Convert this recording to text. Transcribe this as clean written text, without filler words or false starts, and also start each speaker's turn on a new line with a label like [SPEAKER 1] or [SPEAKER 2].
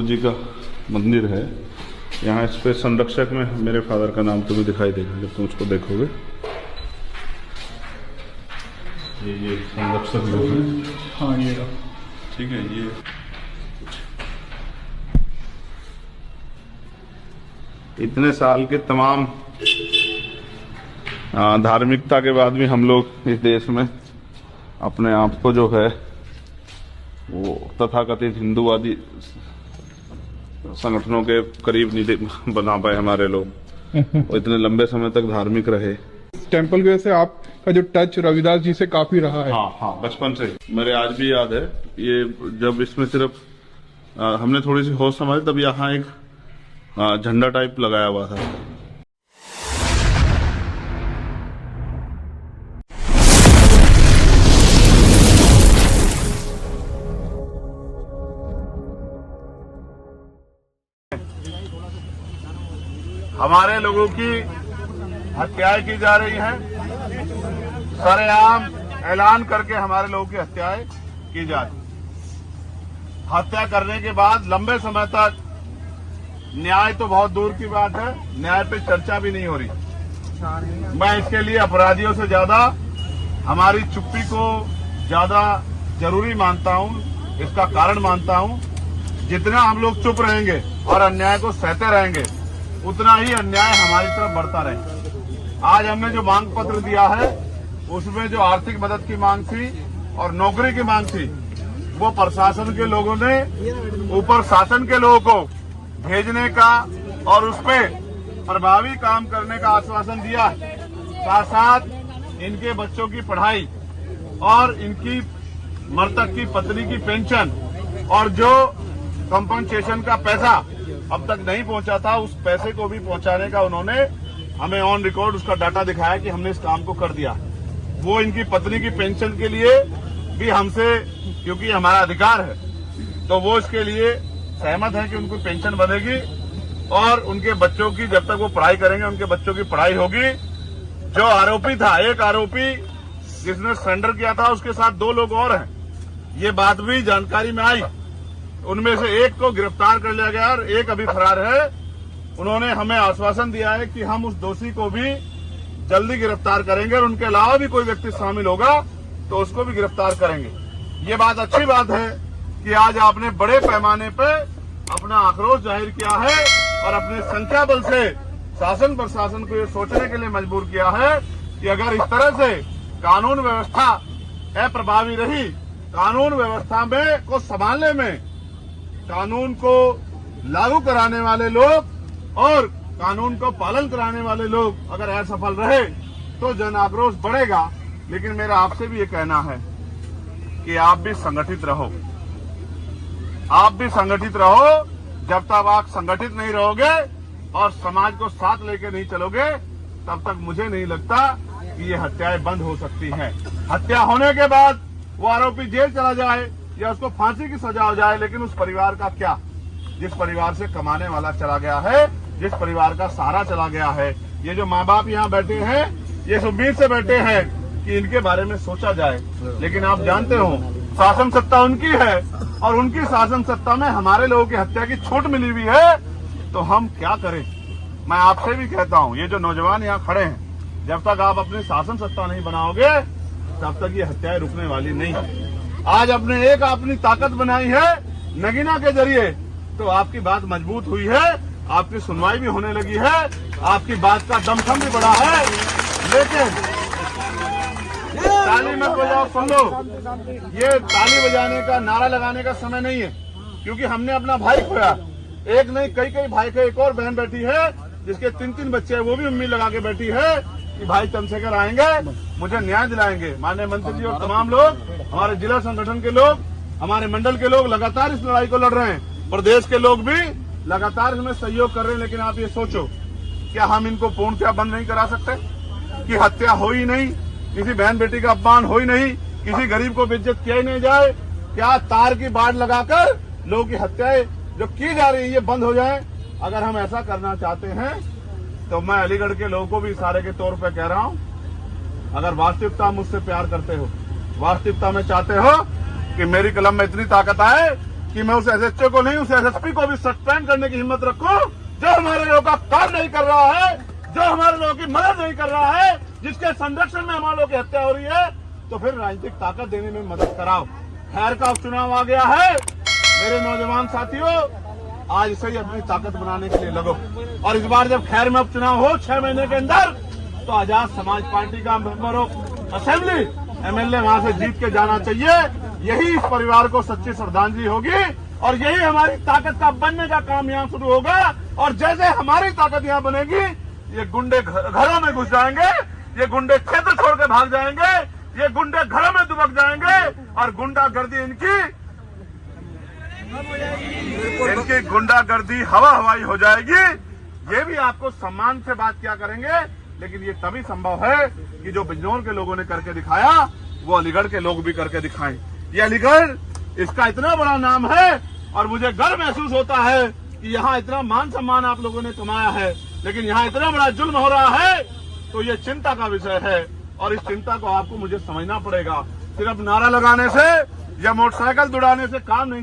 [SPEAKER 1] जी का मंदिर है। यहाँ इस पे संरक्षक में मेरे फादर का नाम तुम्हें दिखाई देगा जब तुम उसको देखोगे। ये संरक्षक लोग हैं।
[SPEAKER 2] हाँ ये
[SPEAKER 1] ठीक है। ये इतने साल के तमाम धार्मिकता के बाद भी हम लोग इस देश में अपने आप को जो है वो तथाकथित हिंदूवादी संगठनों के करीब नहीं बना पाए हमारे लोग। वो इतने लंबे समय तक धार्मिक रहे।
[SPEAKER 2] टेंपल की वजह से आपका जो टच रविदास जी से काफी रहा है।
[SPEAKER 1] हाँ, बचपन से मेरे आज भी याद है। ये जब इसमें सिर्फ हमने थोड़ी सी होश संभाली तब यहाँ एक झंडा टाइप लगाया हुआ था। हमारे लोगों की हत्याएं की जा रही हैं, सरेआम ऐलान करके हमारे लोगों की हत्याएं की जा रही। हत्या करने के बाद लंबे समय तक न्याय तो बहुत दूर की बात है, न्याय पे चर्चा भी नहीं हो रही। मैं इसके लिए अपराधियों से ज्यादा हमारी चुप्पी को ज्यादा जरूरी मानता हूं। इसका कारण मानता हूं, जितना हम लोग चुप रहेंगे और अन्याय को सहते रहेंगे उतना ही अन्याय हमारी तरफ बढ़ता रहेगा। आज हमने जो मांग पत्र दिया है उसमें जो आर्थिक मदद की मांग थी और नौकरी की मांग थी वो प्रशासन के लोगों ने ऊपर शासन के लोगों को भेजने का और उस पे प्रभावी काम करने का आश्वासन दिया है। साथ साथ इनके बच्चों की पढ़ाई और इनकी मृतक की पत्नी की पेंशन और जो कंपनसेशन का पैसा अब तक नहीं पहुंचा था उस पैसे को भी पहुंचाने का उन्होंने हमें ऑन रिकॉर्ड उसका डाटा दिखाया कि हमने इस काम को कर दिया। वो इनकी पत्नी की पेंशन के लिए भी हमसे, क्योंकि हमारा अधिकार है, तो वो इसके लिए सहमत है कि उनको पेंशन बनेगी और उनके बच्चों की जब तक वो पढ़ाई करेंगे उनके बच्चों की पढ़ाई होगी। जो आरोपी था, एक आरोपी जिसने सरेंडर किया था, उसके साथ 2 लोग और हैं। ये बात भी जानकारी में आई। उनमें से एक को गिरफ्तार कर लिया गया और एक अभी फरार है। उन्होंने हमें आश्वासन दिया है कि हम उस दोषी को भी जल्दी गिरफ्तार करेंगे और उनके अलावा भी कोई व्यक्ति शामिल होगा तो उसको भी गिरफ्तार करेंगे। ये बात अच्छी बात है कि आज आपने बड़े पैमाने पे अपना आक्रोश जाहिर किया है और अपने संख्या बल से शासन प्रशासन को ये सोचने के लिए मजबूर किया है कि अगर इस तरह से कानून व्यवस्था अप्रभावी रही, कानून व्यवस्था में को संभालने में कानून को लागू कराने वाले लोग और कानून को पालन कराने वाले लोग अगर असफल रहे तो जन आक्रोश बढ़ेगा। लेकिन मेरा आपसे भी ये कहना है कि आप भी संगठित रहो, आप भी संगठित रहो। जब तक आप संगठित नहीं रहोगे और समाज को साथ लेकर नहीं चलोगे तब तक मुझे नहीं लगता कि ये हत्याएं बंद हो सकती हैं। हत्या होने के बाद वो आरोपी जेल चला जाए या उसको फांसी की सजा हो जाए, लेकिन उस परिवार का क्या, जिस परिवार से कमाने वाला चला गया है, जिस परिवार का सहारा चला गया है। ये जो माँ बाप यहाँ बैठे हैं ये इस उम्मीद से बैठे हैं कि इनके बारे में सोचा जाए, लेकिन आप जानते हो शासन सत्ता उनकी है और उनकी शासन सत्ता में हमारे लोगों की हत्या की छूट मिली हुई है, तो हम क्या करें। मैं आपसे भी कहता हूँ, ये जो नौजवान यहाँ खड़े हैं, जब तक आप अपनी शासन सत्ता नहीं बनाओगे तब तक ये हत्याएं रुकने वाली नहीं है। आज अपनी ताकत बनाई है नगीना के जरिए, तो आपकी बात मजबूत हुई है, आपकी सुनवाई भी होने लगी है, आपकी बात का दमखम भी बढ़ा है। लेकिन ताली मत बजाओ, सुन लो, ये ताली बजाने का, नारा लगाने का समय नहीं है, क्योंकि हमने अपना भाई खोया। एक नहीं कई भाई का एक और बहन बैठी है जिसके 3 बच्चे हैं, वो भी उम्मीद लगा के बैठी है कि भाई चंद्रशेखर आएंगे, मुझे न्याय दिलाएंगे। माननीय मंत्री जी और तमाम लोग, हमारे जिला संगठन के लोग, हमारे मंडल के लोग लगातार इस लड़ाई को लड़ रहे हैं। प्रदेश के लोग भी लगातार इसमें सहयोग कर रहे हैं। लेकिन आप ये सोचो, क्या हम इनको पूर्णतः बंद नहीं करा सकते कि हत्या हो ही नहीं, किसी बहन बेटी का अपमान हो ही नहीं, किसी गरीब को बेइज्जत किया ही नहीं जाए? क्या तार की बाड़ लगाकर लोगों की हत्याएं जो की जा रही है ये बंद हो जाए? अगर हम ऐसा करना चाहते हैं तो मैं अलीगढ़ के लोगों को भी इशारे के तौर पर कह रहा हूं, अगर वास्तविकता मुझसे प्यार करते हो, वास्तविकता में चाहते हो कि मेरी कलम में इतनी ताकत आए कि कि मैं उस एसएचओ को नहीं, उस एसएसपी को भी सस्पेंड करने की हिम्मत रखूं जो हमारे लोगों का काम नहीं कर रहा है, जो हमारे लोगों की मदद नहीं कर रहा है, जिसके संरक्षण में हमारे लोगों की हत्या हो रही है। तो फिर राजनीतिक ताकत देने में मदद कराओ। खैर का उपचुनाव आ गया है, मेरे नौजवान साथियों, आज से ही अपनी ताकत बनाने के लिए लगो। और इस बार जब खैर में उपचुनाव हो 6 महीने के अंदर, तो आजाद समाज पार्टी का मेंबर ऑफ असेंबली एमएलए वहां से जीत के जाना चाहिए। यही इस परिवार को सच्ची श्रद्धांजलि होगी और यही हमारी ताकत का बनने का काम यहाँ शुरू होगा। और जैसे हमारी ताकत यहाँ बनेगी, ये गुंडे घरों में घुस जाएंगे, ये गुंडे क्षेत्र छोड़ के भाग जाएंगे, ये गुंडे घरों में दुबक जाएंगे और गुंडागर्दी इनकी गुंडागर्दी हवा हवाई हो जाएगी। ये भी आपको सम्मान से बात क्या करेंगे, लेकिन ये तभी संभव है कि जो बिजनौर के लोगों ने करके दिखाया वो अलीगढ़ के लोग भी करके दिखाएं। ये अलीगढ़, इसका इतना बड़ा नाम है और मुझे गर्व महसूस होता है कि यहाँ इतना मान सम्मान आप लोगों ने कमाया है, लेकिन यहाँ इतना बड़ा जुल्म हो रहा है। तो ये चिंता का विषय है और इस चिंता को आपको मुझे समझना पड़ेगा। सिर्फ नारा लगाने से या मोटरसाइकिल दौड़ाने से काम नहीं